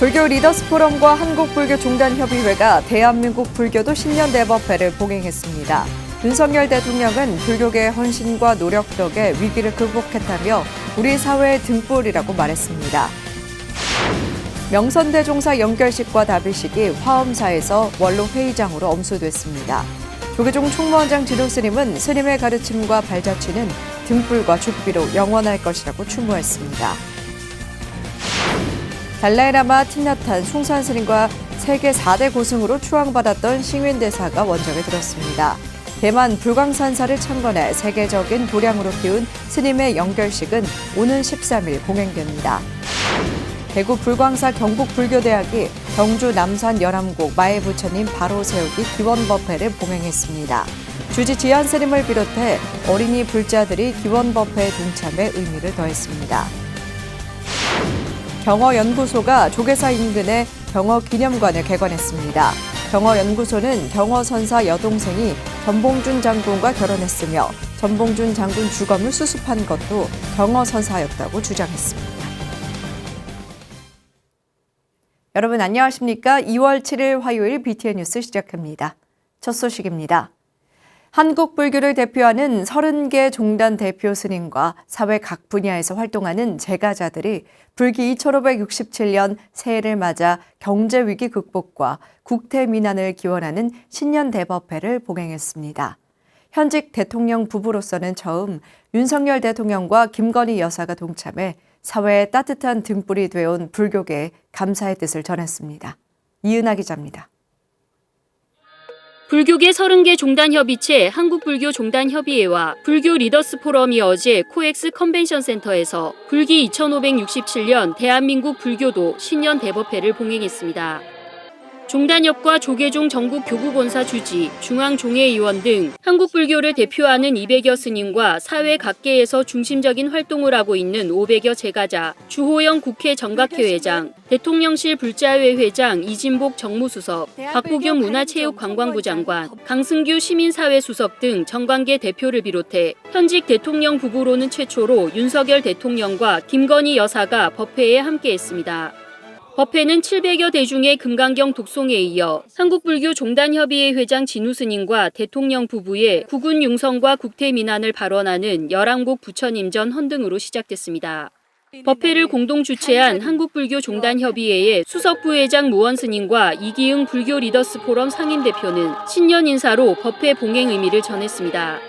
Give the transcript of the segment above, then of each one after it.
불교 리더스 포럼과 한국불교종단협의회가 대한민국 불교도 신년대법회를 봉행했습니다. 윤석열 대통령은 불교계의 헌신과 노력 덕에 위기를 극복했다며 우리 사회의 등불이라고 말했습니다. 명선대종사 연결식과 답의식이 화엄사에서 원로 회의장으로 엄수됐습니다. 조계종 총무원장 진호 스님은 스님의 가르침과 발자취는 등불과 죽비로 영원할 것이라고 추모했습니다. 달라이라마 틴나탄 숭산 스님과 세계 4대 고승으로 추앙받았던 싱윈대사가 원정에 들었습니다. 대만 불광산사를 창건해 세계적인 도량으로 키운 스님의 연결식은 오는 13일 봉행됩니다. 대구 불광사 경북불교대학이 경주 남산 열암곡 마애부처님 바로 세우기 기원법회를 봉행했습니다. 주지 지한 스님을 비롯해 어린이 불자들이 기원법회에 동참해 의미를 더했습니다. 경어연구소가 조계사 인근에 경어기념관을 개관했습니다. 경어연구소는 경어선사 여동생이 전봉준 장군과 결혼했으며 전봉준 장군 주검을 수습한 것도 경어선사였다고 주장했습니다. 여러분 안녕하십니까? 2월 7일 화요일 BTN 뉴스 시작합니다. 첫 소식입니다. 한국 불교를 대표하는 30개 종단 대표 스님과 사회 각 분야에서 활동하는 제가자들이 불기 2567년 새해를 맞아 경제위기 극복과 국태민안을 기원하는 신년대법회를 봉행했습니다. 현직 대통령 부부로서는 처음 윤석열 대통령과 김건희 여사가 동참해 사회에 따뜻한 등불이 되어온 불교계에 감사의 뜻을 전했습니다. 이은하 기자입니다. 불교계 30개 종단협의체 한국불교종단협의회와 불교 리더스 포럼이 어제 코엑스 컨벤션 센터에서 불기 2567년 대한민국 불교도 신년 대법회를 봉행했습니다. 종단협과 조계종 전국 교구본사 주지, 중앙종회의원 등 한국불교를 대표하는 200여 스님과 사회 각계에서 중심적인 활동을 하고 있는 500여 제가자, 주호영 국회 정각회 회장, 대통령실 불자회 회장 이진복 정무수석, 박보균 문화체육관광부 장관, 강승규 시민사회 수석 등 정관계 대표를 비롯해 현직 대통령 부부로는 최초로 윤석열 대통령과 김건희 여사가 법회에 함께했습니다. 법회는 700여 대중의 금강경 독송에 이어 한국불교종단협의회 회장 진우 스님과 대통령 부부의 국군 융성과 국태민안을 발언하는 열암곡 부처님전 헌등으로 시작됐습니다. 법회를 공동 주최한 한국불교종단협의회의 수석부회장 무원 스님과 이기흥 불교 리더스 포럼 상임대표는 신년 인사로 법회 봉행 의미를 전했습니다.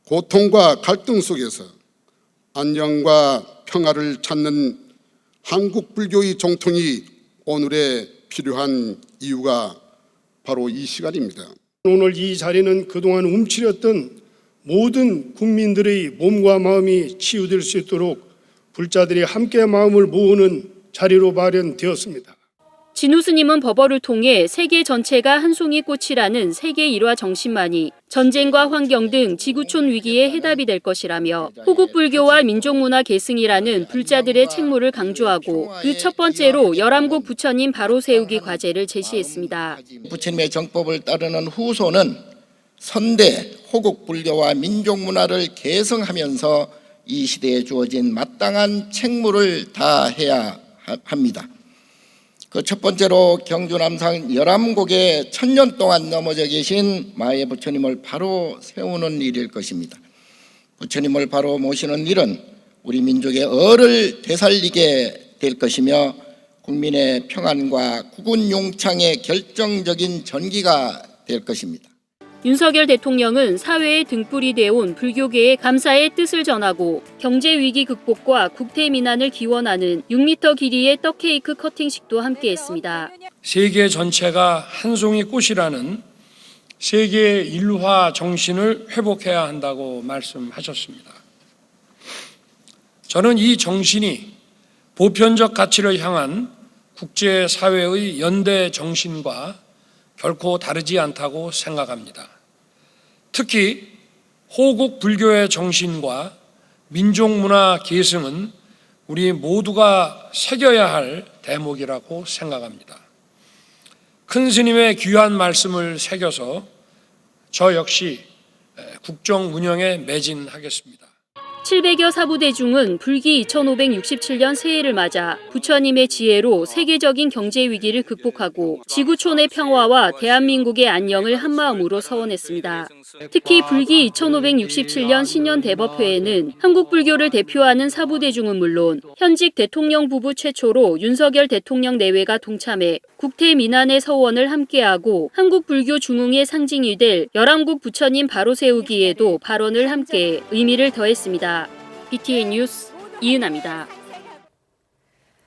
고통과 갈등 속에서 안정과 평화를 찾는 한국불교의 정통이 오늘에 필요한 이유가 바로 이 시간입니다. 오늘 이 자리는 그동안 움츠렸던 모든 국민들의 몸과 마음이 치유될 수 있도록 불자들이 함께 마음을 모으는 자리로 마련되었습니다. 진우 스님은 법어를 통해 세계 전체가 한 송이 꽃이라는 세계 일화 정신만이 전쟁과 환경 등 지구촌 위기에 해답이 될 것이라며 호국불교와 민족문화 계승이라는 불자들의 책무를 강조하고 그 첫 번째로 열암곡 부처님 바로 세우기 과제를 제시했습니다. 부처님의 정법을 따르는 후손은 선대 호국불교와 민족문화를 계승하면서 이 시대에 주어진 마땅한 책무를 다해야 합니다. 그 첫 번째로 경주 남산 열암곡에 1000년 동안 넘어져 계신 마애 부처님을 바로 세우는 일일 것입니다. 부처님을 바로 모시는 일은 우리 민족의 얼을 되살리게 될 것이며 국민의 평안과 국운 용창의 결정적인 전기가 될 것입니다. 윤석열 대통령은 사회의 등불이 되어온 불교계에 감사의 뜻을 전하고 경제위기 극복과 국태민안을 기원하는 6m 길이의 떡케이크 커팅식도 함께했습니다. 세계 전체가 한 송이 꽃이라는 세계 일화 정신을 회복해야 한다고 말씀하셨습니다. 저는 이 정신이 보편적 가치를 향한 국제사회의 연대 정신과 결코 다르지 않다고 생각합니다. 특히 호국 불교의 정신과 민족문화 계승은 우리 모두가 새겨야 할 대목이라고 생각합니다. 큰 스님의 귀한 말씀을 새겨서 저 역시 국정 운영에 매진하겠습니다. 700여 사부대중은 불기 2567년 새해를 맞아 부처님의 지혜로 세계적인 경제 위기를 극복하고 지구촌의 평화와 대한민국의 안녕을 한마음으로 서원했습니다. 특히 불기 2567년 신년 대법회에는 한국 불교를 대표하는 사부대중은 물론 현직 대통령 부부 최초로 윤석열 대통령 내외가 동참해 국태 민안의 서원을 함께하고 한국 불교 중흥의 상징이 될 열왕국 부처님 바로 세우기에도 발언을 함께 의미를 더했습니다. BTN 뉴스 이은아입니다.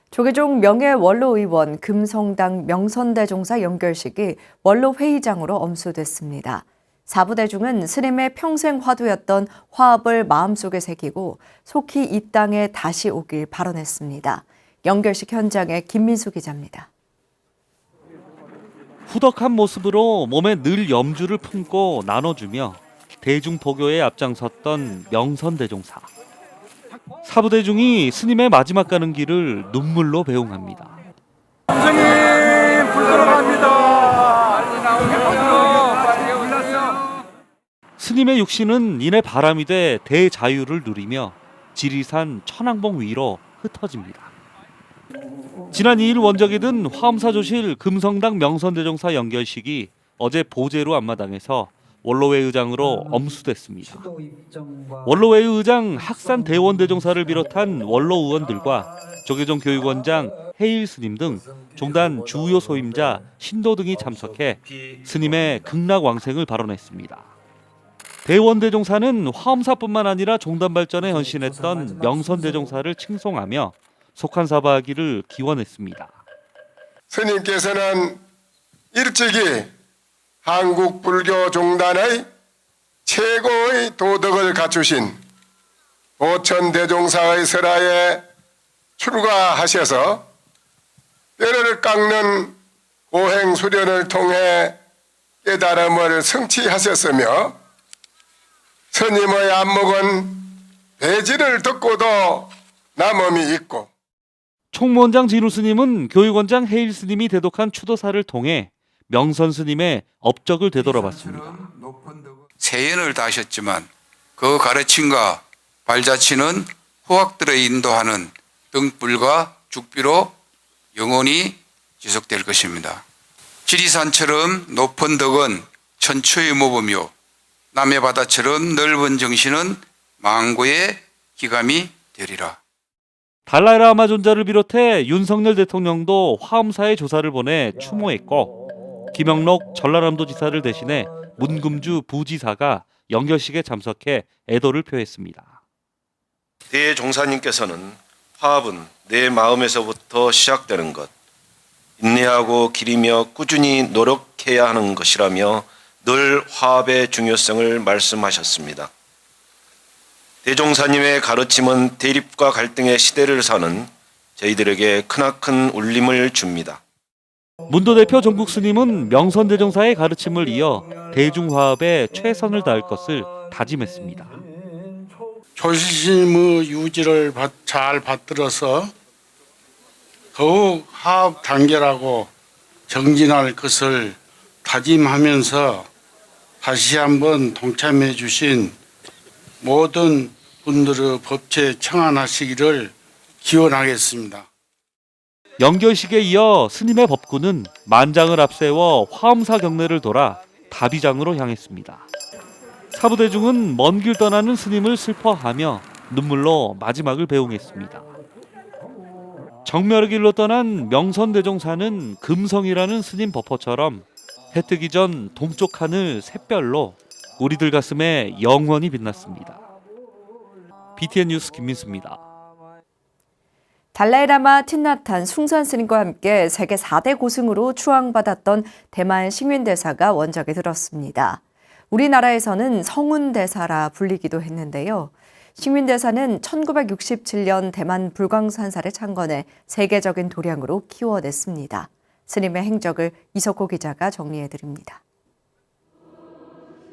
조계종 명예 원로 의원 금성당 명선대종사 연결식이 원로 회의장으로 엄수됐습니다. 사부대중은 스님의 평생 화두였던 화합을 마음속에 새기고 속히 이 땅에 다시 오길 발언했습니다. 연결식 현장에 김민수 기자입니다. 후덕한 모습으로 몸에 늘 염주를 품고 나눠주며 대중포교에 앞장섰던 명선대종사. 사부대중이 스님의 마지막 가는 길을 눈물로 배웅합니다. 스님 불 들어갑니다. 빨리 나오세요. 스님의 육신은 이내 바람이 돼 대자유를 누리며 지리산 천왕봉 위로 흩어집니다. 지난 2일 원적이 든 화엄사조실 금성당 명선대종사 연결식이 어제 보제루 앞마당에서 원로회 의장으로 엄수됐습니다. 원로회 의장 학산 대원대종사를 비롯한 원로 의원들과 조계종 교육원장 해일 스님 등 종단 주요 소임자 신도 등이 참석해 스님의 극락왕생을 발언했습니다. 대원대종사는 화엄사뿐만 아니라 종단 발전에 헌신했던 명선대종사를 칭송하며 속한사바하기를 기원했습니다. 스님께서는 일찍이 한국 불교 종단의 최고의 도덕을 갖추신 보천대종사의 설화에 출가하셔서 뼈를 깎는 고행 수련을 통해 깨달음을 성취하셨으며 스님의 안목은 배지를 듣고도 남음이 있고 총무원장 진우 스님은 교육원장 해일 스님이 대독한 추도사를 통해 명선 스님의 업적을 되돌아봤습니다. 세연을 다하셨지만 그 가르침과 발자취는 후학들을 인도하는 등불과 죽비로 영원히 지속될 것입니다. 지리산처럼 높은 덕은 천추의 모범이요 남해 바다처럼 넓은 정신은 망고의 기감이 되리라. 달라이라마 존자를 비롯해 윤석열 대통령도 화엄사에 조사를 보내 추모했고 김영록 전라남도 지사를 대신해 문금주 부지사가 연결식에 참석해 애도를 표했습니다. 대종사님께서는 화합은 내 마음에서부터 시작되는 것, 인내하고 기리며 꾸준히 노력해야 하는 것이라며 늘 화합의 중요성을 말씀하셨습니다. 대종사님의 가르침은 대립과 갈등의 시대를 사는 저희들에게 크나큰 울림을 줍니다. 문도 대표 종국 스님은 명선대종사의 가르침을 이어 대중화합에 최선을 다할 것을 다짐했습니다. 조실심의 유지를 잘 받들어서 더욱 화합 단결하고 정진할 것을 다짐하면서 다시 한번 동참해 주신 모든 분들의 법체 청안하시기를 기원하겠습니다. 연결식에 이어 스님의 법구는 만장을 앞세워 화엄사 경내를 돌아 다비장으로 향했습니다. 사부대중은 먼 길 떠나는 스님을 슬퍼하며 눈물로 마지막을 배웅했습니다. 정멸의 길로 떠난 명선대종사는 금성이라는 스님 법화처럼 해 뜨기 전 동쪽 하늘 샛별로 우리들 가슴에 영원히 빛났습니다. BTN 뉴스 김민수입니다. 달라이라마 틴나탄 숭산 스님과 함께 세계 4대 고승으로 추앙받았던 대만 싱윈대사가 원적에 들었습니다. 우리나라에서는 성운대사라 불리기도 했는데요. 싱윈대사는 1967년 대만 불광산사를 창건해 세계적인 도량으로 키워냈습니다. 스님의 행적을 이석호 기자가 정리해드립니다.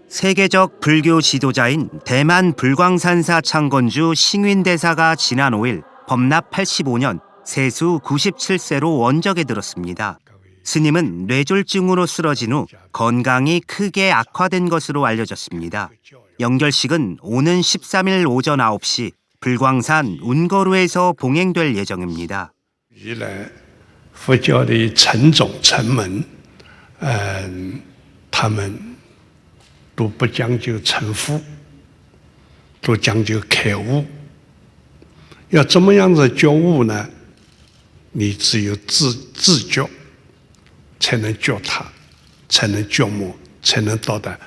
세계적 불교 지도자인 대만 불광산사 창건주 싱윈대사가 지난 5일 법납 85년 세수 97세로 원적에 들었습니다. 스님은 뇌졸중으로 쓰러진 후 건강이 크게 악화된 것으로 알려졌습니다. 연결식은 오는 13일 오전 9시 불광산 운거루에서 봉행될 예정입니다. 历来佛教的城种城门，他们都不讲究成佛，都讲究开悟。要怎么样子觉悟呢？你只有自觉，才能觉他，才能觉悟，才能到达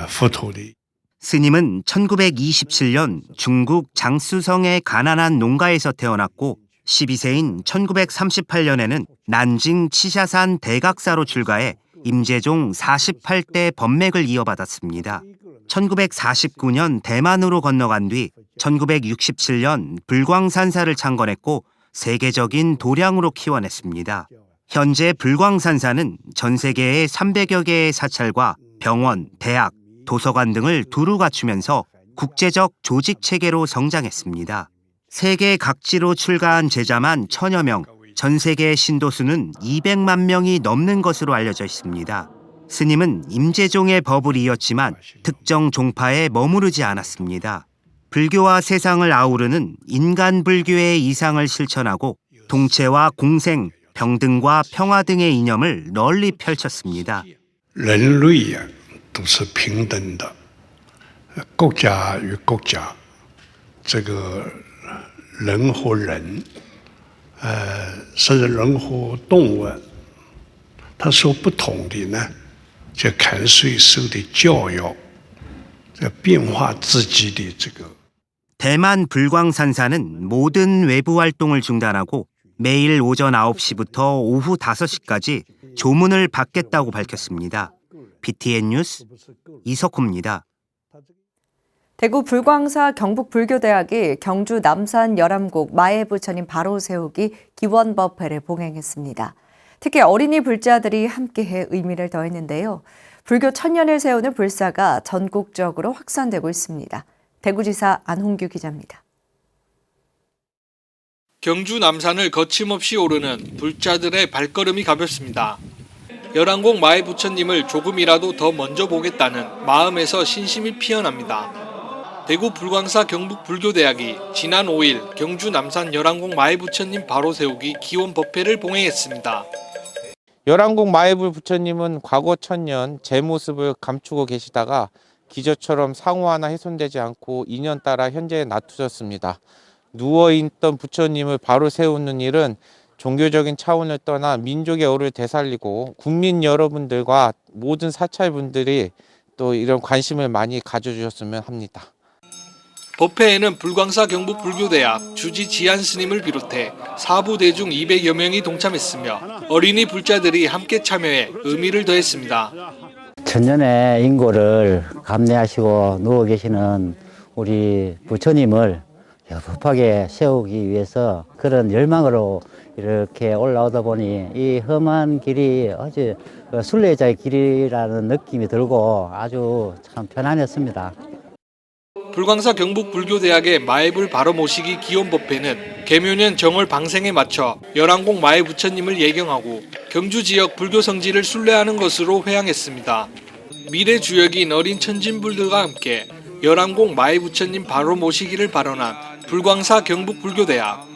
佛土里。 스님은 1927년 중국 장쑤성의 가난한 농가에서 태어났고 12세인 1938년에는 난징 치샤산 대각사로 출가해 임재종 48대 법맥을 이어받았습니다. 1949년 대만으로 건너간 뒤 1967년 불광산사를 창건했고 세계적인 도량으로 키워냈습니다. 현재 불광산사는 전 세계의 300여 개의 사찰과 병원, 대학, 도서관 등을 두루 갖추면서 국제적 조직 체계로 성장했습니다. 세계 각지로 출가한 제자만 1000여 명, 전 세계 신도수는 200만 명이 넘는 것으로 알려져 있습니다. 스님은 임재종의 법을 이었지만 특정 종파에 머무르지 않았습니다. 불교와 세상을 아우르는 인간 불교의 이상을 실천하고 동체와 공생, 평등과 평화 등의 이념을 널리 펼쳤습니다. 人类啊，都是平等的，国家与国家，这个人和人，甚至人和动物，它所不同的呢，就看谁受的教育，这变化自己的这个。 대만 불광산사는 모든 외부 활동을 중단하고 매일 오전 9시부터 오후 5시까지 조문을 받겠다고 밝혔습니다. BTN 뉴스 이석호입니다. 대구 불광사 경북불교대학이 경주 남산 열암곡 마의 부처님 바로 세우기 기원법회를 봉행했습니다. 특히 어린이 불자들이 함께해 의미를 더했는데요. 불교 천년을 세우는 불사가 전국적으로 확산되고 있습니다. 대구지사 안홍규 기자입니다. 경주 남산을 거침없이 오르는 불자들의 발걸음이 가볍습니다. 열암곡 마의 부처님을 조금이라도 더 먼저 보겠다는 마음에서 신심이 피어납니다. 대구 불광사 경북불교대학이 지난 5일 경주 남산 열암곡 마의 부처님 바로 세우기 기원법회를 봉행했습니다. 열암곡 마의불 부처님은 과거 천년 제 모습을 감추고 계시다가 기저처럼 상호 하나 훼손되지 않고 인연 따라 현재에 나투셨습니다. 누워있던 부처님을 바로 세우는 일은 종교적인 차원을 떠나 민족의 어를 되살리고 국민 여러분들과 모든 사찰분들이 또 이런 관심을 많이 가져주셨으면 합니다. 법회에는 불광사 경북불교대학 주지 지한 스님을 비롯해 사부 대중 200여 명이 동참했으며 어린이 불자들이 함께 참여해 의미를 더했습니다. 천년의 인고를 감내하시고 누워 계시는 우리 부처님을 여법하게 세우기 위해서 그런 열망으로 이렇게 올라오다 보니 이 험한 길이 아주 순례자의 길이라는 느낌이 들고 아주 참 편안했습니다. 불광사 경북불교대학의 마의불 바로 모시기 기원법회는 개묘년 정월 방생에 맞춰 열암곡 마의 부처님을 예경하고 경주 지역 불교 성지를 순례하는 것으로 회항했습니다. 미래 주역인 어린 천진불들과 함께 열암곡 마의 부처님 바로 모시기를 발언한 불광사 경북불교대학.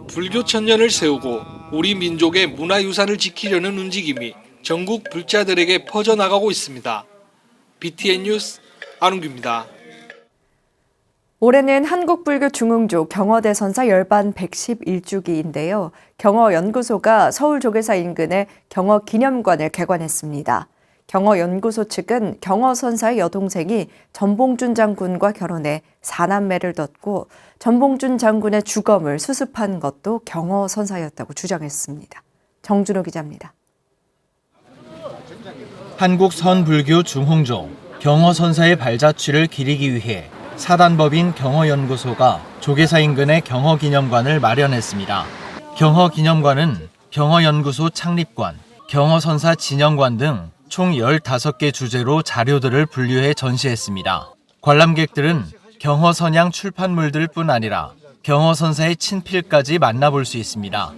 불교 천년을 세우고 우리 민족의 문화유산을 지키려는 움직임이 전국 불자들에게 퍼져나가고 있습니다. BTN 뉴스 안웅규입니다. 올해는 한국불교 중흥조 경허대선사 열반 111주기인데요. 경허연구소가 서울조계사 인근에 경허기념관을 개관했습니다. 경허연구소 측은 경허선사의 여동생이 전봉준 장군과 결혼해 4남매를 뒀고 전봉준 장군의 주검을 수습한 것도 경허선사였다고 주장했습니다. 정준호 기자입니다. 한국선불교 중흥조 경허선사의 발자취를 기리기 위해 사단법인 경허연구소가 조계사 인근에 경허기념관을 마련했습니다. 경허기념관은 경허연구소 창립관, 경허선사 진영관 등 총 15개 주제로 자료들을 분류해 전시했습니다. 관람객들은 경허선양 출판물들 뿐 아니라 경허선사의 친필까지 만나볼 수 있습니다.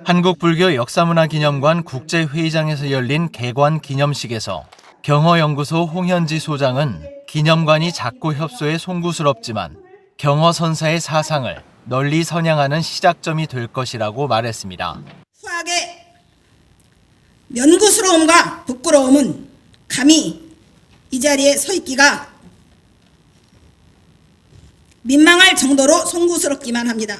한국불교 역사문화기념관 국제회의장에서 열린 개관 기념식에서 경허연구소 홍현지 소장은 기념관이 작고 협소해 송구스럽지만 경허 선사의 사상을 널리 선양하는 시작점이 될 것이라고 말했습니다. 후학의 면구스러움과 부끄러움은 감히 이 자리에 서 있기가 민망할 정도로 송구스럽기만 합니다.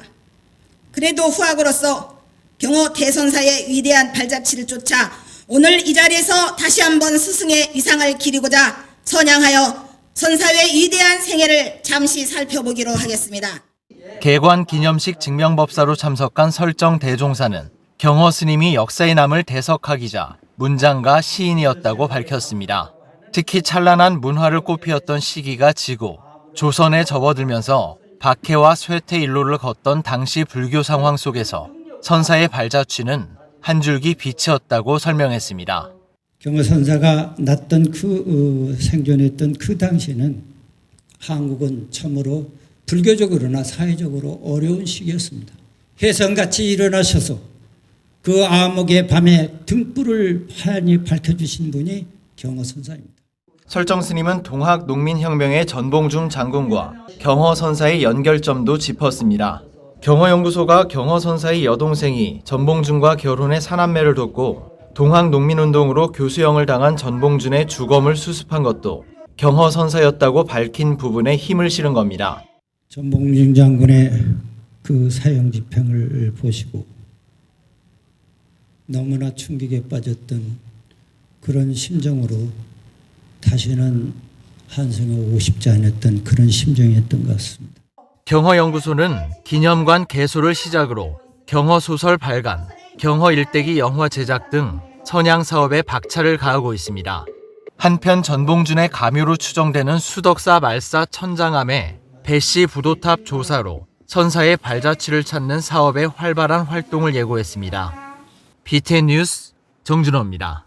그래도 후학으로서 경허 대선사의 위대한 발자취를 쫓아 오늘 이 자리에서 다시 한번 스승의 위상을 기리고자 선양하여 선사의 위대한 생애를 잠시 살펴보기로 하겠습니다. 개관 기념식 증명법사로 참석한 설정 대종사는 경허 스님이 역사에 남을 대석학이자 문장가 시인이었다고 밝혔습니다. 특히 찬란한 문화를 꽃피웠던 시기가 지고 조선에 접어들면서 박해와 쇠퇴 일로를 걷던 당시 불교 상황 속에서 선사의 발자취는 한 줄기 빛이었다고 설명했습니다. 경허 선사가 났던 생존했던 그 당시에는 한국은 참으로 불교적으로나 사회적으로 어려운 시기였습니다. 혜성같이 일어나셔서 그 암흑의 밤에 등불을 환히 밝혀주신 분이 경허 선사입니다. 설정 스님은 동학 농민혁명의 전봉중 장군과 경허 선사의 연결점도 짚었습니다. 경허연구소가 경허 선사의 여동생이 전봉준과 결혼해 사남매를 뒀고 동학 농민운동으로 교수형을 당한 전봉준의 주검을 수습한 것도 경허 선사였다고 밝힌 부분에 힘을 실은 겁니다. 전봉준 장군의 그 사형 집행을 보시고 너무나 충격에 빠졌던 그런 심정으로 다시는 한성에 오고 싶지 않았던 그런 심정이었던 것 같습니다. 경허연구소는 기념관 개소를 시작으로 경허소설 발간, 경허일대기 영화 제작 등 선양 사업에 박차를 가하고 있습니다. 한편 전봉준의 가묘로 추정되는 수덕사 말사 천장암의 배씨 부도탑 조사로 선사의 발자취를 찾는 사업의 활발한 활동을 예고했습니다. BTN 뉴스 정준호입니다.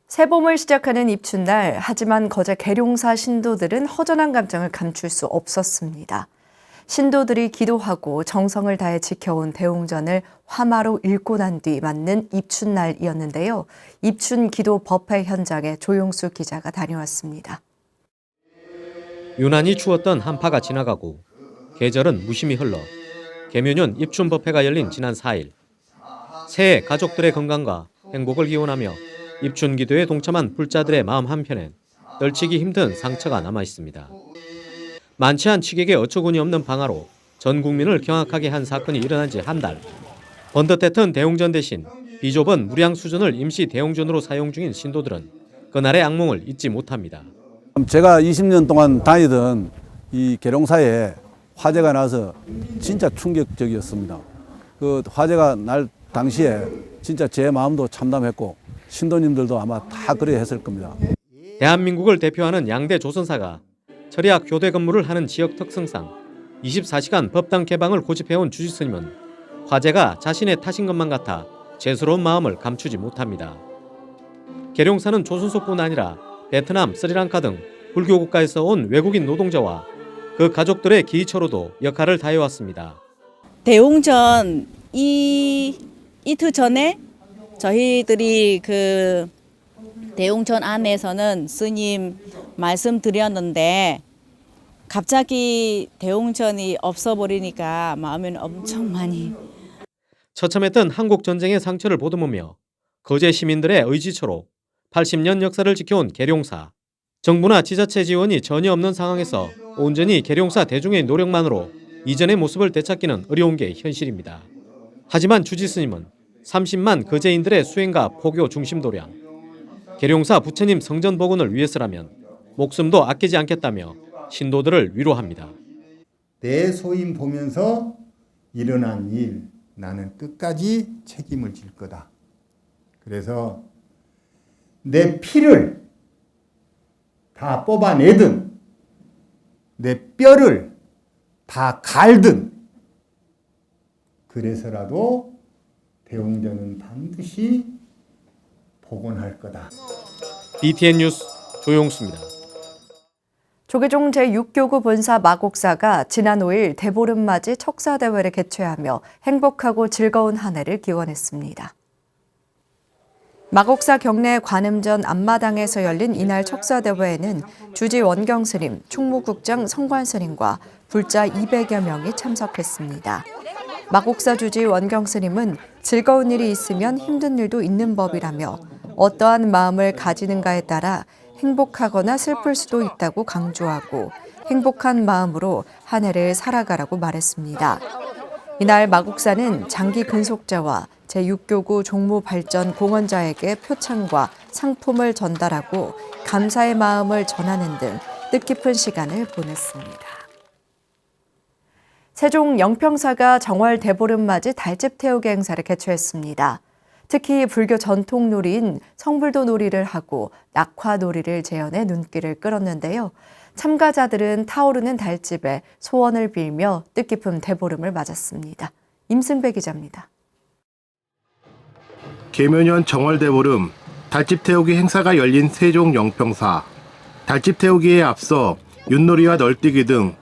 새봄을 시작하는 입춘날, 하지만 거제 계룡사 신도들은 허전한 감정을 감출 수 없었습니다. 신도들이 기도하고 정성을 다해 지켜온 대웅전을 화마로 읽고 난 뒤 맞는 입춘날이었는데요. 입춘 기도 법회 현장에 조용수 기자가 다녀왔습니다. 유난히 추웠던 한파가 지나가고 계절은 무심히 흘러 계묘년 입춘 법회가 열린 지난 4일. 새해 가족들의 건강과 행복을 기원하며 입춘 기도에 동참한 불자들의 마음 한편엔 떨치기 힘든 상처가 남아 있습니다. 많지 않은 취객의 어처구니 없는 방화로 전 국민을 경악하게 한 사건이 일어난 지 한 달. 번듯했던 대웅전 대신 비좁은 무량 수전을 임시 대웅전으로 사용 중인 신도들은 그날의 악몽을 잊지 못합니다. 제가 20년 동안 다니던 이 계룡사에 화재가 나서 진짜 충격적이었습니다. 그 화재가 날 당시에 진짜 제 마음도 참담했고 신도님들도 아마 다 그래 했을 겁니다. 대한민국을 대표하는 양대 조선사가 철야학 교대 근무를 하는 지역 특성상 24시간 법당 개방을 고집해온 주지스님은 화재가 자신의 탓인 것만 같아 죄스러운 마음을 감추지 못합니다. 계룡사는 조선소뿐 아니라 베트남, 스리랑카 등 불교 국가에서 온 외국인 노동자와 그 가족들의 기이처로도 역할을 다해왔습니다. 대웅전 이틀 전에 저희들이 그 대웅전 안에서는 스님 말씀드렸는데 갑자기 대웅전이 없어버리니까 마음은 엄청 많이 처참했던 한국 전쟁의 상처를 보듬으며 거제 시민들의 의지처로 80년 역사를 지켜온 계룡사. 정부나 지자체 지원이 전혀 없는 상황에서 온전히 계룡사 대중의 노력만으로 이전의 모습을 되찾기는 어려운 게 현실입니다. 하지만 주지스님은 30만 거제인들의 수행과 포교 중심도량, 계룡사 부처님 성전 복원을 위해서라면 목숨도 아끼지 않겠다며 신도들을 위로합니다. 내 소임 보면서 일어난 일, 나는 끝까지 책임을 질 거다. 그래서 내 피를 다 뽑아내든 내 뼈를 다 갈든 그래서라도 대웅전은 반드시 복원할 거다. BTN 뉴스 조용수입니다. 조계종 제6교구 본사 마곡사가 지난 5일 대보름맞이 척사대회를 개최하며 행복하고 즐거운 한 해를 기원했습니다. 마곡사 경내 관음전 앞마당에서 열린 이날 척사대회에는 주지 원경스님, 충무국장 성관스님과 불자 200여 명이 참석했습니다. 마곡사 주지 원경스님은 즐거운 일이 있으면 힘든 일도 있는 법이라며 어떠한 마음을 가지는가에 따라 행복하거나 슬플 수도 있다고 강조하고 행복한 마음으로 한 해를 살아가라고 말했습니다. 이날 마곡사는 장기 근속자와 제6교구 종무발전 공헌자에게 표창과 상품을 전달하고 감사의 마음을 전하는 등 뜻깊은 시간을 보냈습니다. 세종 영평사가 정월 대보름 맞이 달집 태우기 행사를 개최했습니다. 특히 불교 전통 놀이인 성불도 놀이를 하고 낙화 놀이를 재현해 눈길을 끌었는데요. 참가자들은 타오르는 달집에 소원을 빌며 뜻깊은 대보름을 맞았습니다. 임승배 기자입니다. 계묘년 정월대보름 달집 태우기 행사가 열린 세종 영평사. 달집 태우기에 앞서 윷놀이와 널뛰기 등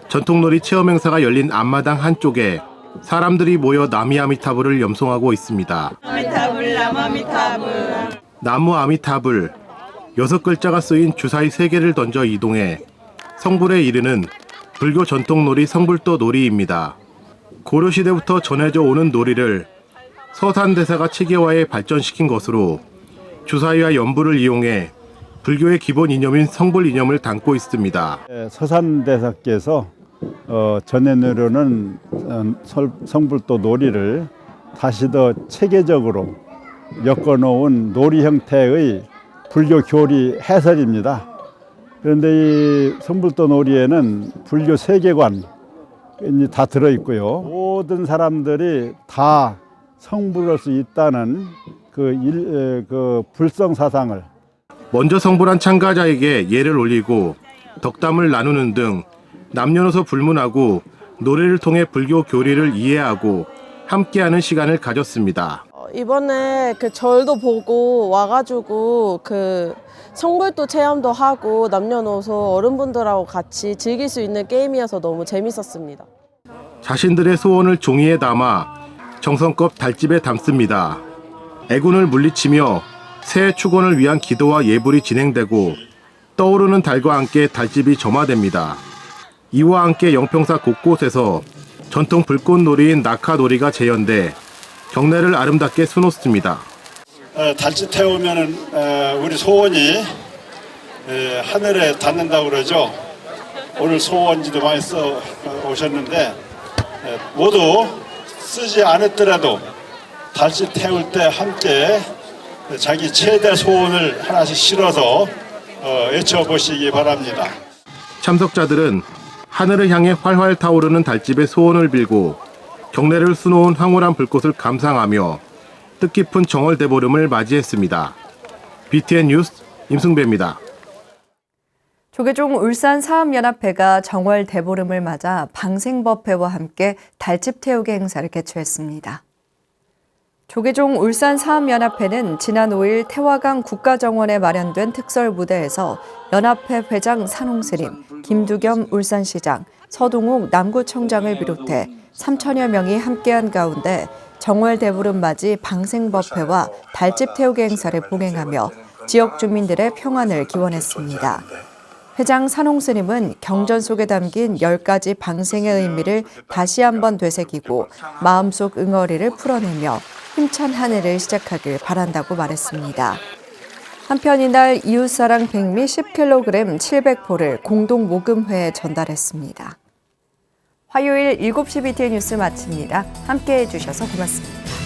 전통놀이 체험 행사가 열린 앞마당 한쪽에 사람들이 모여 나미아미타불을 염송하고 있습니다. 아미타불, 나무아미타불. 나무 아미타불, 6글자가 쓰인 주사위 3개를 던져 이동해 성불에 이르는 불교 전통놀이 성불도 놀이입니다. 고려시대부터 전해져 오는 놀이를 서산대사가 체계화해 발전시킨 것으로 주사위와 연불을 이용해 불교의 기본 이념인 성불 이념을 담고 있습니다. 서산대사께서 전해내려는 성불도 놀이를 다시 더 체계적으로 엮어놓은 놀이 형태의 불교 교리 해설입니다. 그런데 이 성불도 놀이에는 불교 세계관이 다 들어있고요. 모든 사람들이 다 성불할 수 있다는 그 불성 사상을 먼저 성불한 참가자에게 예를 올리고 덕담을 나누는 등 남녀노소 불문하고 노래를 통해 불교 교리를 이해하고 함께하는 시간을 가졌습니다. 이번에 그 절도 보고 와가지고 그 성불도 체험도 하고 남녀노소 어른분들하고 같이 즐길 수 있는 게임이어서 너무 재밌었습니다. 자신들의 소원을 종이에 담아 정성껏 달집에 담습니다. 애군을 물리치며 새해 축원을 위한 기도와 예불이 진행되고 떠오르는 달과 함께 달집이 점화됩니다. 이와 함께 영평사 곳곳에서 전통 불꽃놀이인 낙하놀이가 재현돼 경내를 아름답게 수놓습니다. 달집 태우면은 우리 소원이 하늘에 닿는다고 그러죠. 오늘 소원지도 많이 써 오셨는데 모두 쓰지 않았더라도 달집 태울 때 함께 자기 최대 소원을 하나씩 실어서 외쳐보시기 바랍니다. 참석자들은 하늘을 향해 활활 타오르는 달집에 소원을 빌고 경내를 수놓은 황홀한 불꽃을 감상하며 뜻깊은 정월대보름을 맞이했습니다. BTN 뉴스 임승배입니다. 조계종 울산사업연합회가 정월 대보름을 맞아 방생법회와 함께 달집 태우기 행사를 개최했습니다. 조계종 울산사업연합회는 지난 5일 태화강 국가정원에 마련된 특설 무대에서 연합회 회장 산홍스님, 김두겸 울산시장, 서동욱 남구청장을 비롯해 3천여 명이 함께한 가운데 정월 대보름 맞이 방생법회와 달집 태우기 행사를 봉행하며 지역 주민들의 평안을 기원했습니다. 회장 산홍스님은 경전 속에 담긴 10가지 방생의 의미를 다시 한번 되새기고 마음속 응어리를 풀어내며 힘찬 한 해를 시작하길 바란다고 말했습니다. 한편 이날 이웃사랑 백미 10kg 700포를 공동 모금회에 전달했습니다. 화요일 7시 BTN 뉴스 마칩니다. 함께해 주셔서 고맙습니다.